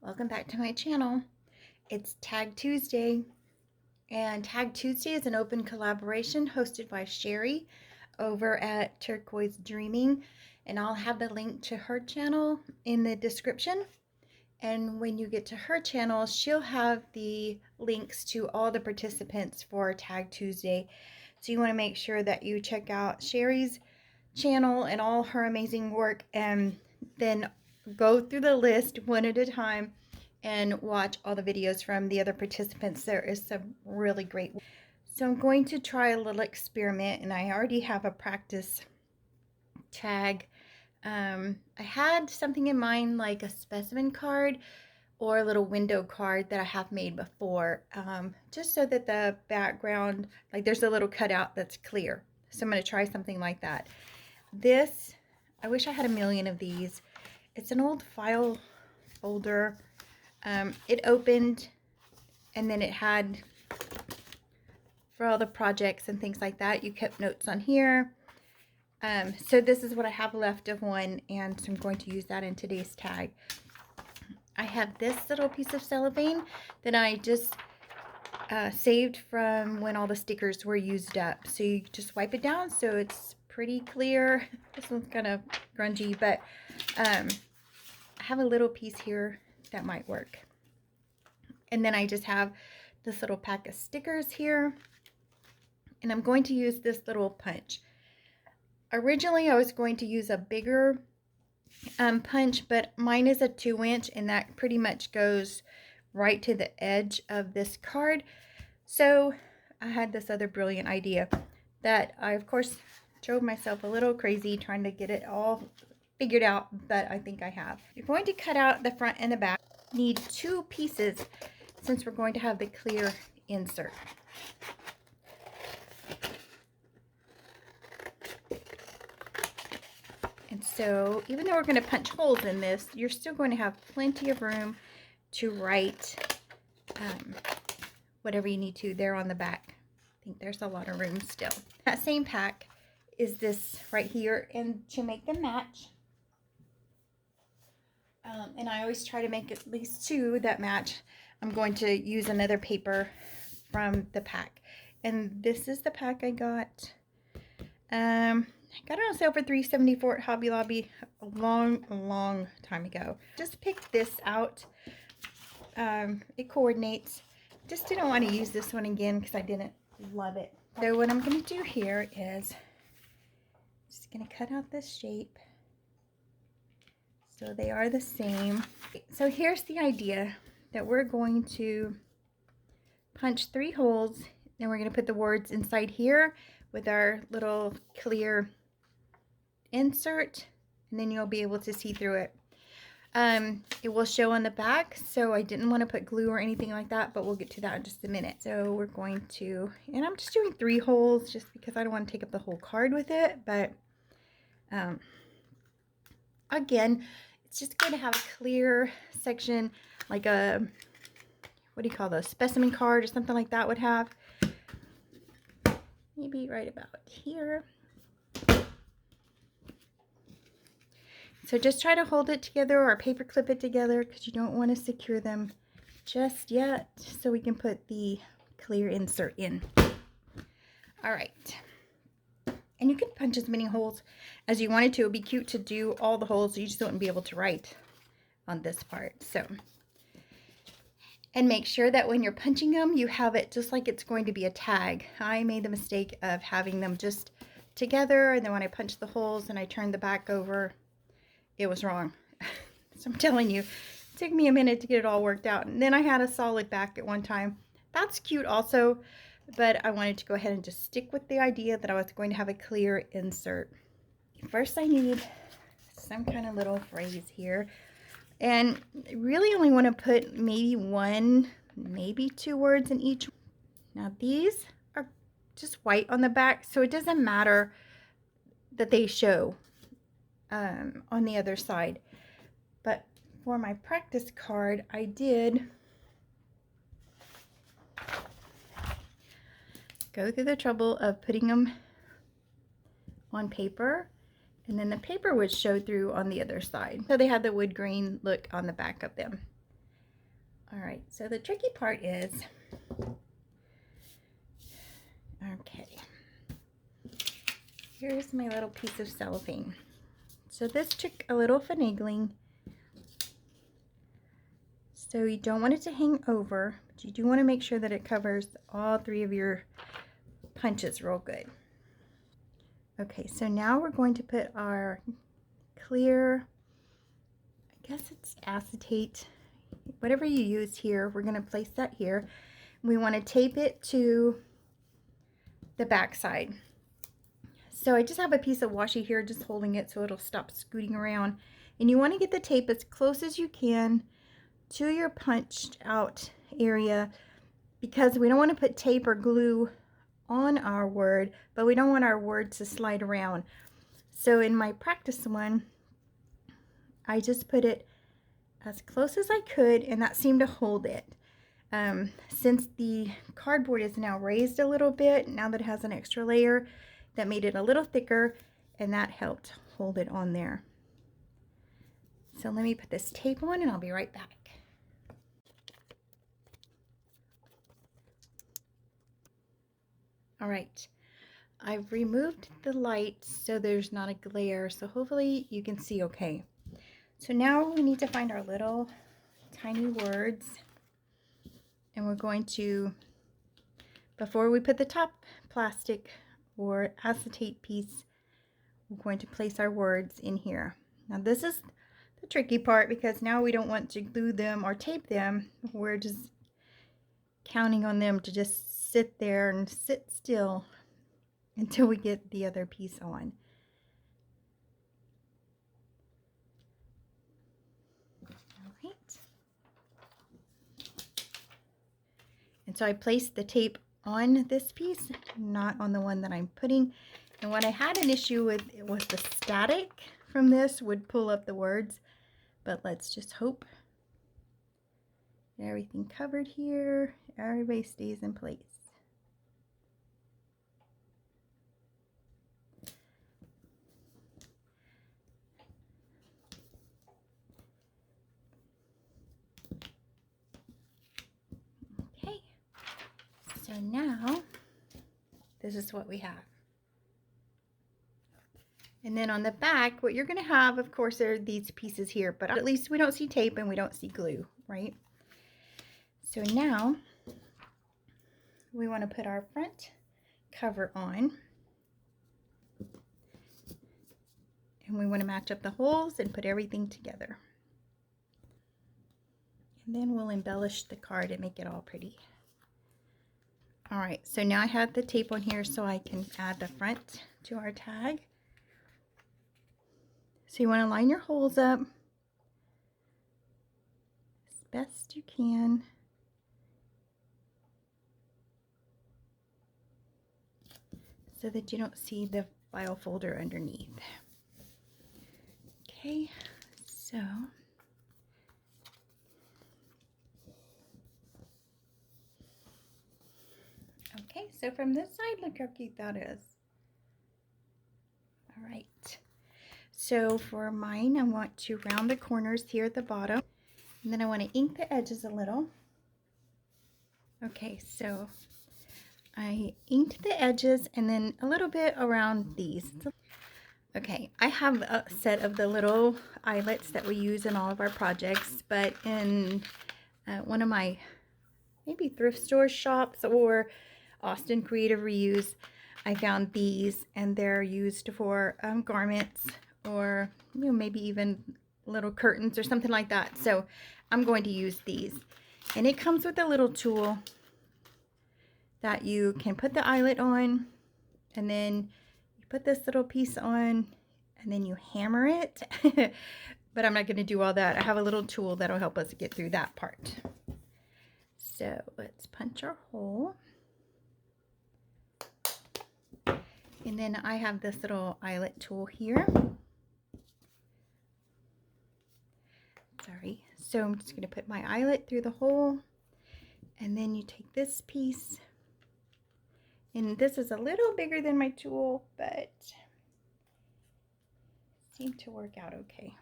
Welcome back to my channel. It's Tag Tuesday, and Tag Tuesday is an open collaboration hosted by Sheree over at Turquoise Dreaming, and I'll have the link to her channel in the description. And when you get to her channel, she'll have the links to all the participants for Tag Tuesday. So you want to make sure that you check out Sheree's channel and all her amazing work, and then go through the list one at a time and watch all the videos from the other participants. There is some really great. So I'm going to try a little experiment, and I already have a practice tag. I had something in mind like a specimen card or a little window card that I have made before, just so that the background, like there's a little cutout that's clear. So I'm going to try something like that. This, I wish I had a million of these. It's an old file folder. It opened, and then it had, for all the projects and things like that, you kept notes on here. So this is what I have left of one, and so I'm going to use that in today's tag. I have this little piece of cellophane that I just saved from when all the stickers were used up. So you just wipe it down so it's pretty clear. This one's kind of grungy, but I have a little piece here that might work. And then I just have this little pack of stickers here, and I'm going to use this little punch. Originally I was going to use a bigger punch, but mine is a 2-inch, and that pretty much goes right to the edge of this card. So I had this other brilliant idea that I, of course, drove myself a little crazy trying to get it all figured out, but I think I have. You're going to cut out the front and the back. Need 2 pieces since we're going to have the clear insert. And so even though we're going to punch holes in this, you're still going to have plenty of room to write whatever you need to there on the back. I think there's a lot of room still. That same pack is this right here, and to make them match, and I always try to make at least 2 that match, I'm going to use another paper from the pack. And this is the pack I got. I got it on sale for $3.74 at Hobby Lobby a long time ago. Just picked this out. It coordinates. Just didn't want to use this one again because I didn't love it. So what I'm going to do here is just going to cut out this shape so they are the same. So here's the idea, that we're going to punch 3 holes, and we're going to put the words inside here with our little clear insert, and then you'll be able to see through it. It will show on the back, so I didn't want to put glue or anything like that, but we'll get to that in just a minute. So we're going to, and I'm just doing 3 holes just because I don't want to take up the whole card with it, but again, it's just going to have a clear section, like a, what do you call those, specimen card or something like that would have. Maybe right about here. So just try to hold it together or paper clip it together, because you don't want to secure them just yet, so we can put the clear insert in. All right. And you can punch as many holes as you wanted to. It would be cute to do all the holes, so you just wouldn't be able to write on this part. So, and make sure that when you're punching them, you have it just like it's going to be a tag. I made the mistake of having them just together, and then when I punched the holes and I turned the back over, it was wrong. So I'm telling you, it took me a minute to get it all worked out. And then I had a solid back at one time. That's cute also, but I wanted to go ahead and just stick with the idea that I was going to have a clear insert. First I need some kind of little phrase here. And I really only want to put maybe 1, maybe 2 words in each. Now these are just white on the back, so it doesn't matter that they show on the other side. But for my practice card, I did go through the trouble of putting them on paper, and then the paper would show through on the other side. So they had the wood grain look on the back of them. All right, so the tricky part is, okay, here's my little piece of cellophane. So this took a little finagling. So you don't want it to hang over, but you do want to make sure that it covers all three of your punches real good. Okay, so now we're going to put our clear, I guess it's acetate, whatever you use here, we're going to place that here. We want to tape it to the back side. So I just have a piece of washi here just holding it so it'll stop scooting around. And you want to get the tape as close as you can to your punched out area, because we don't want to put tape or glue on our word, but we don't want our word to slide around. So in my practice one, I just put it as close as I could, and that seemed to hold it. Since the cardboard is now raised a little bit, now that it has an extra layer, that made it a little thicker, and that helped hold it on there. So let me put this tape on and I'll be right back. All right, I've removed the light so there's not a glare, so hopefully you can see okay. So now we need to find our little tiny words, and we're going to, before we put the top plastic or acetate piece, we're going to place our words in here. Now this is the tricky part, because now we don't want to glue them or tape them. We're just counting on them to just sit there and sit still until we get the other piece on. All right. And so I placed the tape on this piece, not on the one that I'm putting. And what I had an issue with was the static from this would pull up the words, but let's just hope everything covered here, everybody stays in place. Okay, so now this is what we have. And then on the back, what you're going to have, of course, are these pieces here, but at least we don't see tape and we don't see glue, right? So now we want to put our front cover on. And we want to match up the holes and put everything together. And then we'll embellish the card and make it all pretty. All right, so now I have the tape on here so I can add the front to our tag. So you want to line your holes up as best you can. So that you don't see the file folder underneath. Okay, so from this side, look how cute that is. All right, so for mine, I want to round the corners here at the bottom, and then I want to ink the edges a little. Okay, so I inked the edges and then a little bit around these. Okay, I have a set of the little eyelets that we use in all of our projects, but in one of my maybe thrift store shops or Austin Creative Reuse, I found these, and they're used for garments, or maybe even little curtains or something like that. So I'm going to use these, and it comes with a little tool that you can put the eyelet on, and then you put this little piece on, and then you hammer it. But I'm not going to do all that. I have a little tool that'll help us get through that part. So let's punch our hole. And then I have this little eyelet tool here. Sorry. So I'm just going to put my eyelet through the hole, and then you take this piece, and this is a little bigger than my tool, but seemed to work out okay.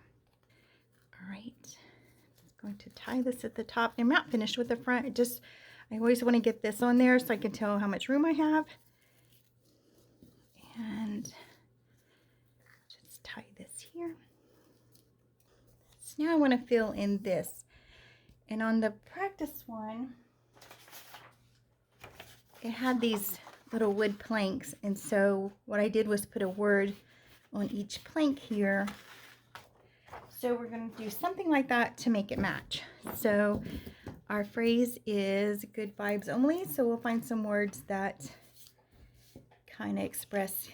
All right, it's going to tie this at the top. I'm not finished with the front. I always want to get this on there so I can tell how much room I have. And just tie this here. So now I want to fill in this. And on the practice one, it had these little wood planks. And so what I did was put a word on each plank here. So we're going to do something like that to make it match. So our phrase is good vibes only. So we'll find some words that kind of express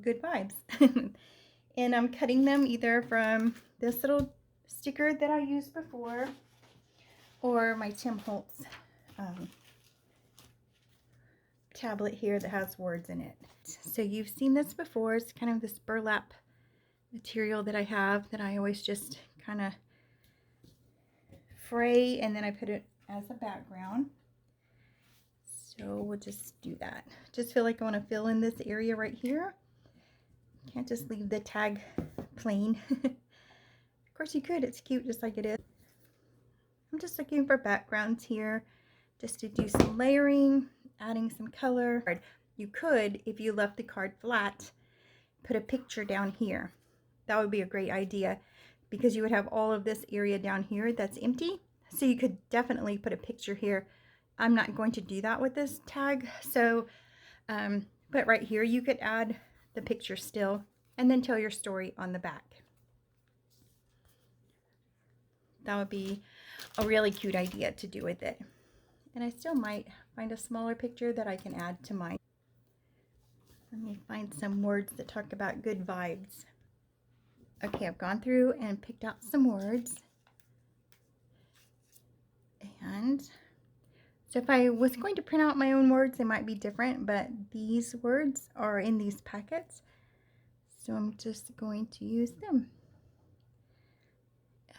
good vibes. And I'm cutting them either from this little sticker that I used before or my Tim Holtz tablet here that has words in it. So you've seen this before. It's kind of this burlap material that I have that I always just kind of fray, and then I put it as a background. So we'll just do that. Just feel like I want to fill in this area right here. Can't just leave the tag plain. Of course you could, it's cute just like it is. I'm just looking for backgrounds here just to do some layering, adding some color. You could, if you left the card flat, put a picture down here. That would be a great idea because you would have all of this area down here that's empty. So you could definitely put a picture here. I'm not going to do that with this tag. So, but right here you could add the picture still and then tell your story on the back. That would be a really cute idea to do with it. And I still might find a smaller picture that I can add to mine. Let me find some words that talk about good vibes. Okay, I've gone through and picked out some words. And so if I was going to print out my own words, they might be different, but these words are in these packets. So I'm just going to use them.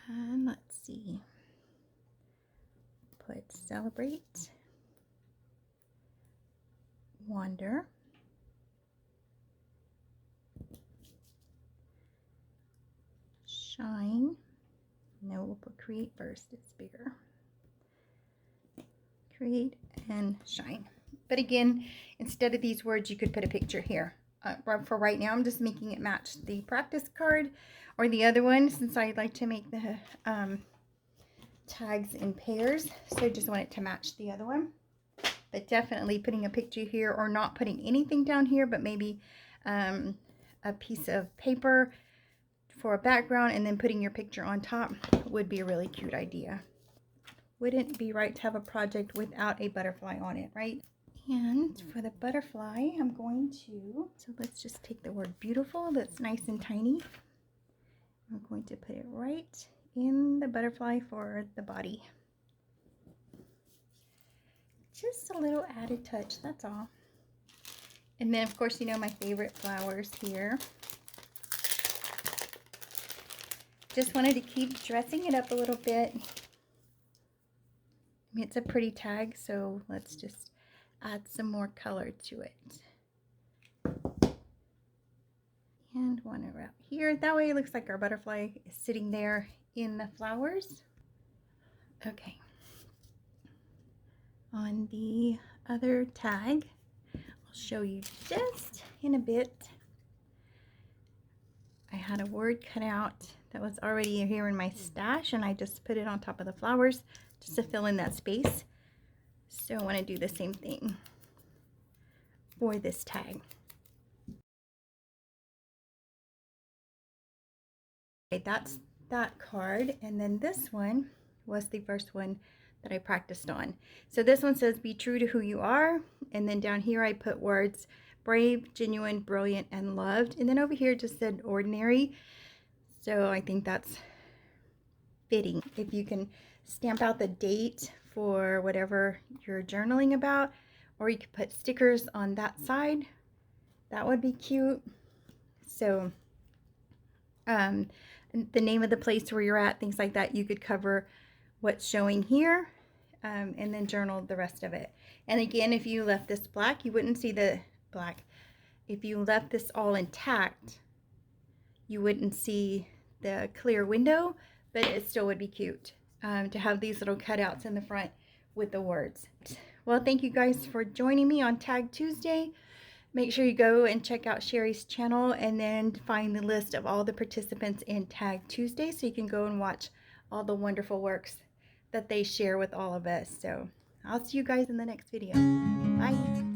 And let's see. Put celebrate, wander, shine. No, we'll put create first, it's bigger. Create and shine. But again, instead of these words, you could put a picture here. For right now, I'm just making it match the practice card or the other one, since I like to make the tags in pairs. So I just want it to match the other one. But definitely putting a picture here, or not putting anything down here, but maybe a piece of paper for a background and then putting your picture on top would be a really cute idea. Wouldn't be right to have a project without a butterfly on it, right? And for the butterfly, I'm going to, so let's just take the word beautiful that's nice and tiny. I'm going to put it right in the butterfly for the body. Just a little added touch, that's all. And then, of course, you know my favorite flowers here. Just wanted to keep dressing it up a little bit. I mean, it's a pretty tag, so let's just add some more color to it. And one around here. That way it looks like our butterfly is sitting there in the flowers. Okay. On the other tag, I'll show you just in a bit. I had a word cut out that was already here in my stash, and I just put it on top of the flowers just to fill in that space. So I want to do the same thing for this tag. Okay, that's that card, and then this one was the first one that I practiced on. So this one says be true to who you are, and then down here I put words brave, genuine, brilliant, and loved, and then over here just said ordinary. So I think that's fitting. If you can stamp out the date for whatever you're journaling about, or you could put stickers on that side, that would be cute. So the name of the place where you're at, things like that, you could cover what's showing here, and then journal the rest of it. And again, if you left this black, you wouldn't see the black. If you left this all intact, you wouldn't see the clear window, but it still would be cute. to have these little cutouts in the front with the words. Well, thank you guys for joining me on Tag Tuesday. Make sure you go and check out Sheree's channel and then find the list of all the participants in Tag Tuesday so you can go and watch all the wonderful works that they share with all of us. So I'll see you guys in the next video. Bye.